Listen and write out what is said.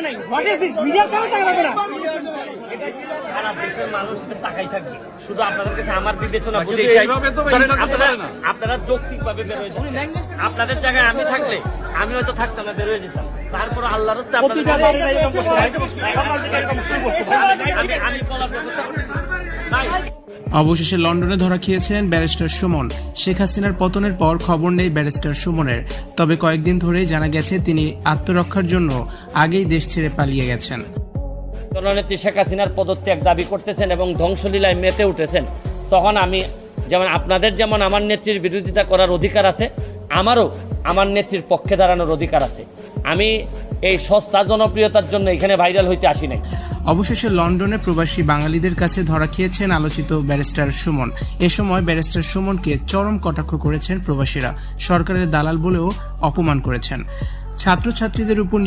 নাই। What is this? Media কেন টাকা লাগবে না? সারা দেশের মানুষ টাকাই থাকবে, শুধু আপনাদের কাছে আমার বিবেচনা বুঝে আপনারা যৌক্তিক ভাবে বের হয়ে যান। আপনাদের জায়গায় আমি থাকলে আমি হয়তো থাকতাম না, বের হয়ে যেতাম। তারপর আল্লাহর রাস্তায় আমি বলার ব্যবস্থা নাই। অবশেষে লন্ডনে ধরা খেয়েছেন ব্যারিস্টার সুমন। শেখ হাসিনার পতনের পর খবর নেই ব্যারিস্টার সুমনের, তবে কয়েকদিন ধরেই জানা গেছে তিনি আত্মরক্ষার জন্য আগেই দেশ ছেড়ে পালিয়ে গেছেন। জননেত্রী শেখ হাসিনার পদত্যাগ দাবি করতেছেন এবং ধ্বংসলীলায় মেতে উঠেছেন, তখন আমি যেমন আপনাদের যেমন আমার নেত্রীর বিরোধিতা করার অধিকার আছে, আমারও আমার নেত্রীর পক্ষে দাঁড়ানোর অধিকার আছে। আমি এই সস্তা জনপ্রিয়তার জন্য এখানে ভাইরাল হইতে আসি নাই। অবশেষে লন্ডনে প্রবাসী বাঙালিদের কাছে ধরা খেয়েছেন আলোচিত ব্যারিস্টার সুমন। এ সময় ব্যারিস্টার সুমনকে চরম কটাক্ষ করেছেন প্রবাসীরা, সরকারের দালাল বলেও অপমান করেছেন। ছাত্রছাত্রীদের উপর